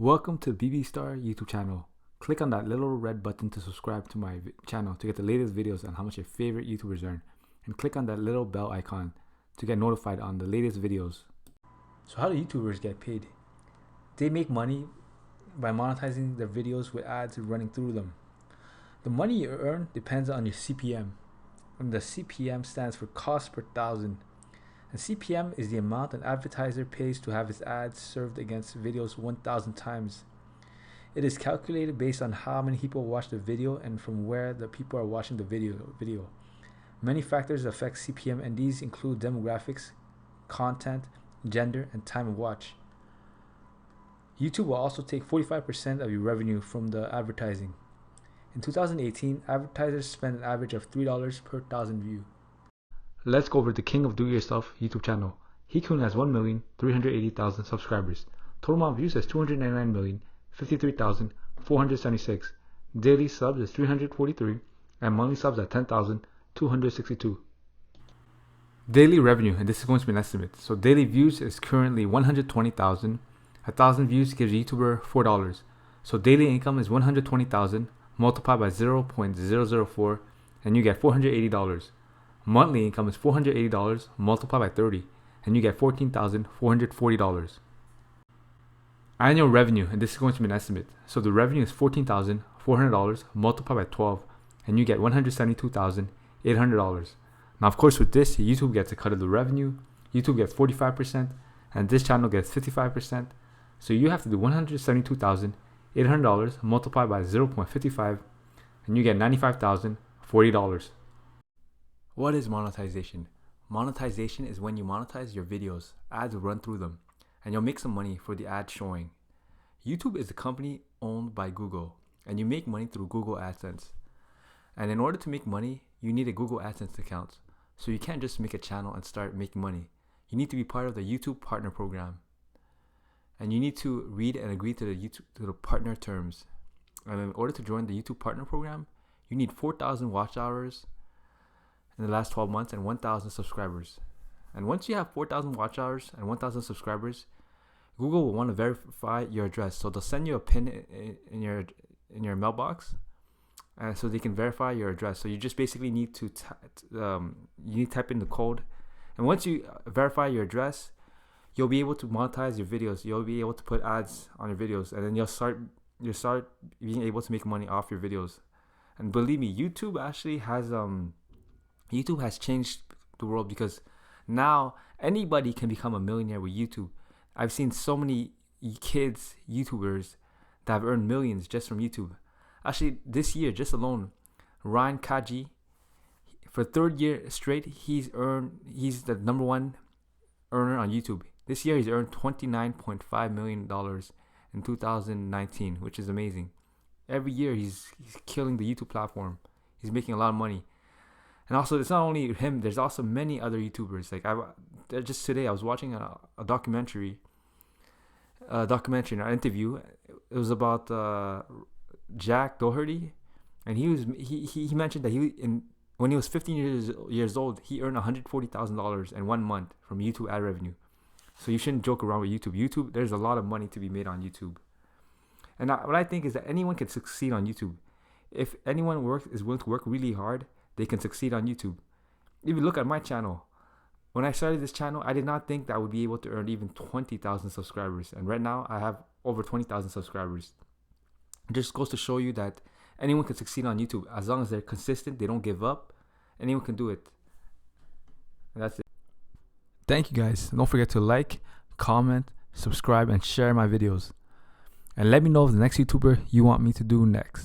Welcome to the BB Star YouTube channel. Click on that little red button to subscribe to my channel to get the latest videos on how much your favorite YouTubers earn. And click on that little bell icon to get notified on the latest videos. So how do YouTubers get paid? They make money by monetizing their videos with ads running through them. The money you earn depends on your CPM. And the CPM stands for cost per thousand. And CPM is the amount an advertiser pays to have his ads served against videos 1,000 times. It is calculated based on how many people watch the video and from where the people are watching the video. Many factors affect CPM, and these include demographics, content, gender, and time of watch. YouTube will also take 45% of your revenue from the advertising. In 2018, advertisers spent an average of $3 per thousand views. Let's go over the king of do-it-yourself YouTube channel. He currently has 1,380,000 subscribers. Total amount of views is 299,053,476. Daily subs is 343, and monthly subs at 10,262. Daily revenue, and this is going to be an estimate. So daily views is currently 120,000. 1,000 views gives a YouTuber $4. So daily income is 120,000 multiplied by 0.004, and you get $480. Monthly income is $480 multiplied by 30, and you get $14,440. Annual revenue, and this is going to be an estimate. So the revenue is $14,400 multiplied by 12, and you get $172,800. Now, of course, with this, YouTube gets a cut of the revenue. YouTube gets 45%, and this channel gets 55%. So you have to do $172,800 multiplied by 0.55, and you get $95,040. What is monetization? Monetization is when you monetize your videos, ads run through them, and you'll make some money for the ad showing. YouTube is a company owned by Google, and you make money through Google AdSense. And in order to make money, you need a Google AdSense account. So you can't just make a channel and start making money. You need to be part of the YouTube Partner Program. And you need to read and agree to the partner terms. And in order to join the YouTube Partner Program, you need 4,000 watch hours in the last 12 months and 1,000 subscribers. And once you have 4,000 watch hours and 1,000 subscribers, Google will want to verify your address. So they'll send you a pin in your mailbox, so they can verify your address. So you just basically need to type in the code, and once you verify your address, you'll be able to monetize your videos. You'll be able to put ads on your videos, and then you'll start being able to make money off your videos. And believe me, YouTube has changed the world, because now anybody can become a millionaire with YouTube. I've seen so many kids, YouTubers, that have earned millions just from YouTube. Actually, this year, just alone, Ryan Kaji, for third year straight, he's the number one earner on YouTube. This year, he's earned $29.5 million in 2019, which is amazing. Every year, he's killing the YouTube platform. He's making a lot of money. And also, it's not only him. There's also many other YouTubers. Like just today, I was watching a documentary, an interview. It was about Jack Doherty, and he mentioned that when he was 15 years old, he earned $140,000 in 1 month from YouTube ad revenue. So you shouldn't joke around with YouTube. YouTube, there's a lot of money to be made on YouTube. And what I think is that anyone can succeed on YouTube. If anyone is willing to work really hard, they can succeed on YouTube. If you look at my channel, when I started this channel, I did not think that I would be able to earn even 20,000 subscribers. And right now, I have over 20,000 subscribers. It just goes to show you that anyone can succeed on YouTube. As long as they're consistent, they don't give up, anyone can do it. And that's it. Thank you guys. Don't forget to like, comment, subscribe, and share my videos. And let me know if the next YouTuber you want me to do next.